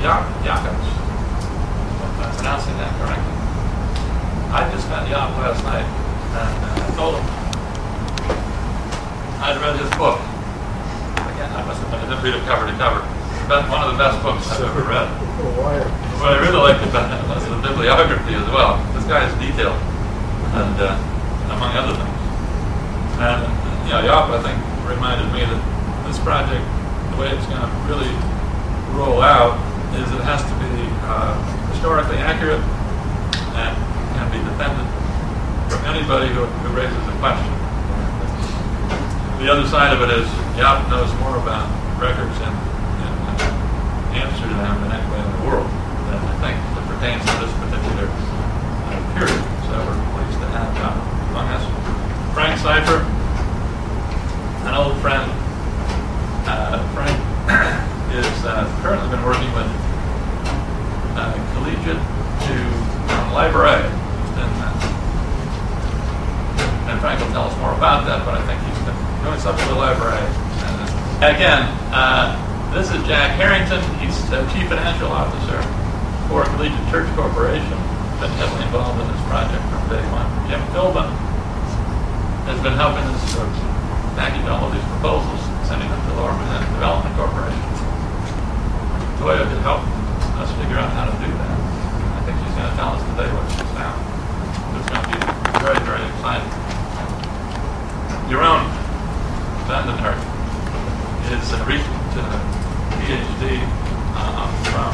Jakobs, if I'm pronouncing that correctly. I just met Jaap last night, and I told him I'd read his book. Again, I must admit, I didn't read it cover to cover. But one of the best books I've ever read. What I really liked about it was the bibliography as well. This guy is detailed, and among other things. And Jaap, I think, reminded me that this project, the way it's going to really roll out, is it has to be historically accurate and can be defended from anybody who raises a question. The other side of it is Jaap knows more about records in Amsterdam than anywhere in the world, that I think that pertains to this particular period. So we're pleased to have Jaap among us. Frank Cipher, an old friend. Frank is currently been working with Collegiate to Library. And Frank will tell us more about that, but I think he's been doing something with the library. Again, this is Jack Harrington. He's Chief Financial Officer for Collegiate Church Corporation. Been heavily involved in this project from day one. Jim Philbin has been helping us package all of these proposals, sending them to Lower Manhattan Development Corporation. Toya could help us figure out how to do that. I think she's going to tell us today what she's found. It's going to be very, very exciting. Jeroen Vandenherk is a recent PhD from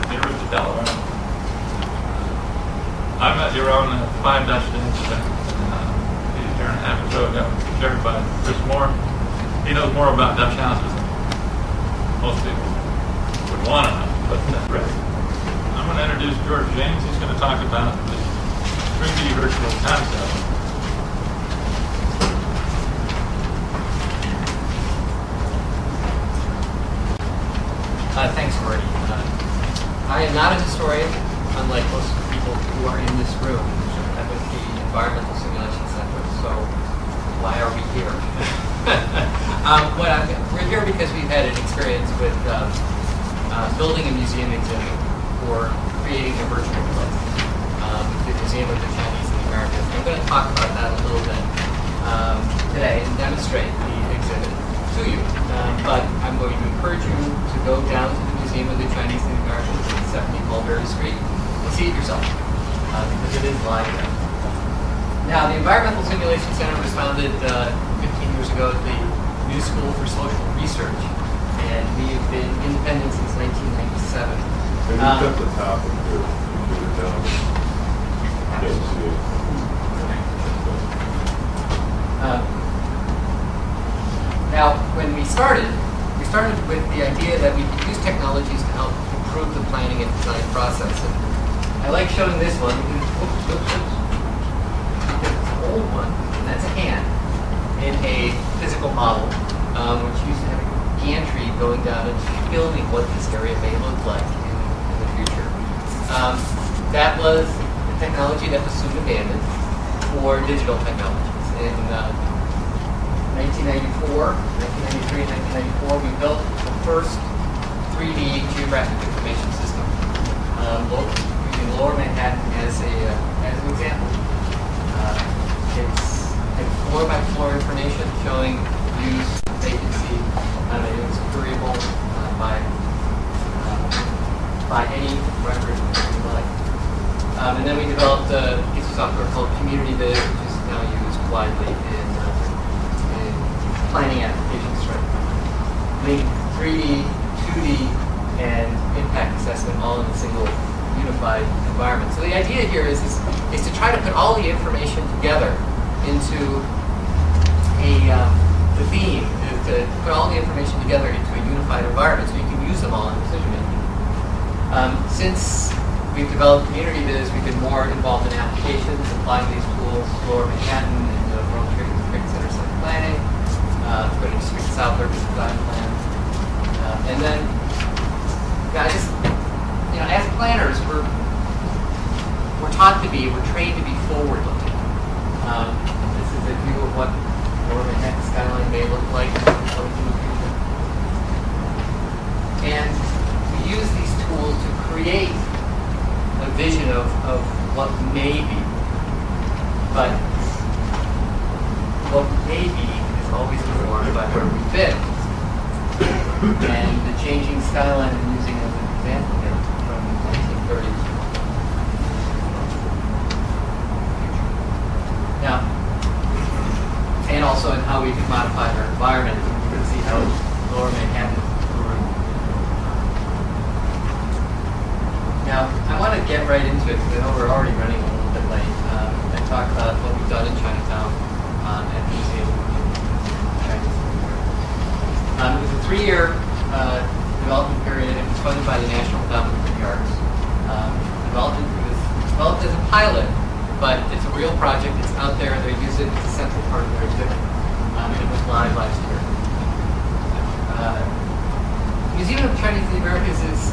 the University of Delaware. I met Jeroen at 5 Dutch Days a year and a half or so ago, shared by Chris Moore. He knows more about Dutch houses than most people would want to know, but ready. I'm going to introduce George James. He's going to talk about the 3D virtual concept. Thanks, Marty. I am not a historian, unlike most people who are in this room. I'm with the Environmental Simulation Center, so why are we here? We're here because we've had an experience with building a museum exhibit for creating a virtual place, the Museum of the Chinese and the Americans. I'm going to talk about that a little bit today and demonstrate the exhibit to you. But I'm going to encourage you to go down to the Museum of the Chinese and the Americans at 70 Mulberry Street and see it yourself, because it is live there. Now, the Environmental Simulation Center was founded 15 years ago at the New School for Social Research, and we have been independent since 1997. Can you flip the top of your computer down? Yes, Now, when we started with the idea that we could use technologies to help improve the planning and design process. And I like showing this one because it's an old one, and that's a hand in a physical model, which used to have a gantry going down and filming what this area may look like in the future. That was the technology that was soon abandoned for digital technologies. In 1993 and 1994, we built the first 3D geographic information system, using Lower Manhattan as an example. It's floor-by-floor information showing use, vacancy, it was queryable by any record you like. And then we developed a piece of software called Community Viz, which is now used widely in planning applications, right? Link 3D, 2D, and impact assessment all in a single unified environment. So the idea here is to try to put all the information together into the theme is to put all the information together into a unified environment so you can use them all in decision making. Since we've developed Community Viz, we've been more involved in applications, applying these tools to Lower Manhattan and the World Trade Center Center planning. Putting Street South Urban Design Plan. And then, as planners, we're trained to be forward-looking. This is a view of what Lower Manhattan skyline may look like in the future. And create a vision of what may be. But what may be is always informed by where we've been. And the changing skyline I'm using as an example here from the 1930s. Now, and also in how we can modify our environment. You can see how Lower Manhattan grew. Now, I want to get right into it because I know we're already running a little bit late and talk about what we've done in Chinatown at the museum in Chinese New York. It was a 3-year development period. It was funded by the National Endowment for the Arts. It was developed as a pilot, but it's a real project. It's out there. They use it as a central part of their exhibit. It was live last year. Museum of Chinese in the Americas is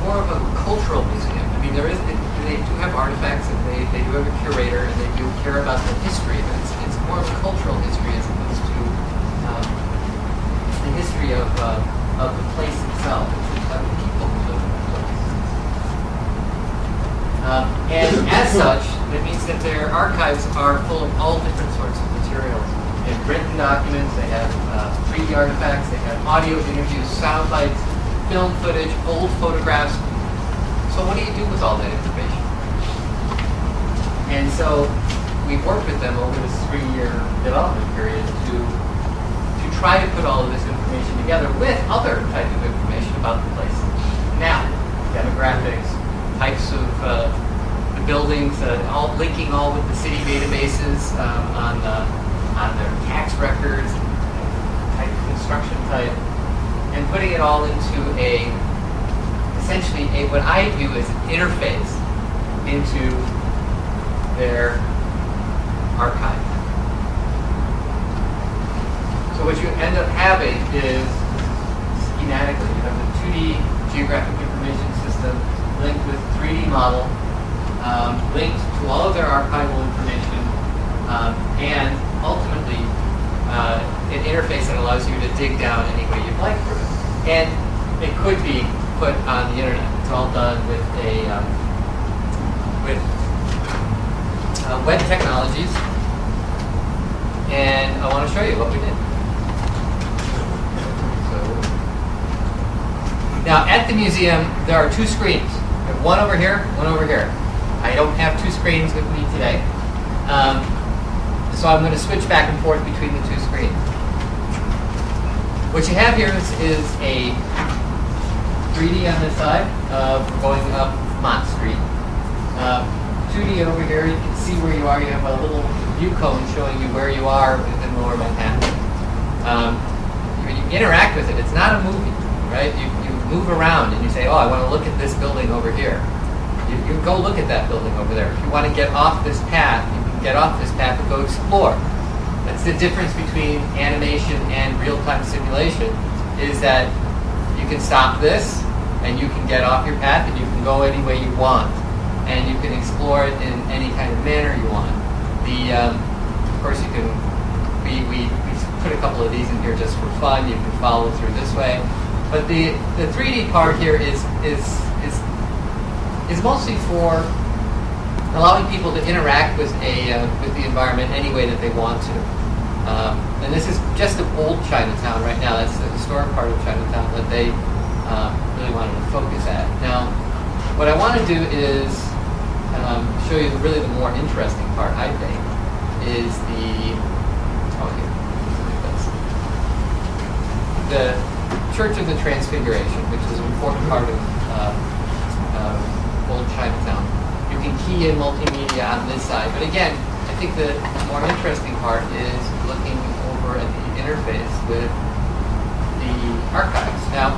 more of a cultural museum. I mean, they do have artifacts, and they do have a curator, and they do care about the history of it. It's more of a cultural history as opposed to the history of the place itself, of the people who live in the place. And as such, it means that their archives are full of all different sorts of materials. They have written documents, they have 3D artifacts, they have audio interviews, sound bites, film footage, old photographs. So what do you do with all that information? And so we've worked with them over this 3-year development period to try to put all of this information together with other types of information about the place. Now, demographics, types of the buildings, all linking all with the city databases on their tax records, type of construction type, and putting it all into essentially what I view as an interface into their archive. So what you end up having is, schematically, you have the 2D geographic information system linked with 3D model, linked to all of their archival information, and ultimately an interface that allows you to dig down any way you'd like through it. And it could be put on the internet. It's all done with web technologies. And I want to show you what we did. Now, at the museum, there are 2 screens. I have one over here, one over here. I don't have 2 screens with me today. So I'm going to switch back and forth between the 2 screens. What you have here is a 3D on this side, going up Mott Street. 2D over here, you can see where you are. You have a little view cone showing you where you are within Lower Manhattan. When you interact with it, it's not a movie, right? You move around and you say, oh, I want to look at this building over here. You go look at that building over there. If you want to get off this path, you can get off this path and go explore. That's the difference between animation and real-time simulation, is that you can stop this and you can get off your path and you can go any way you want. And you can explore it in any kind of manner you want. Of course, you can. We put a couple of these in here just for fun. You can follow through this way. But the 3D part here is mostly for allowing people to interact with the environment any way that they want to. And this is just the old Chinatown right now. That's the historic part of Chinatown that they really wanted to focus at. Now, what I want to do is show you really the more interesting part, I think, is the Church of the Transfiguration, which is an important part of old Chinatown. You can key in multimedia on this side, but again, I think the more interesting part is looking over at the interface with the archives. Now,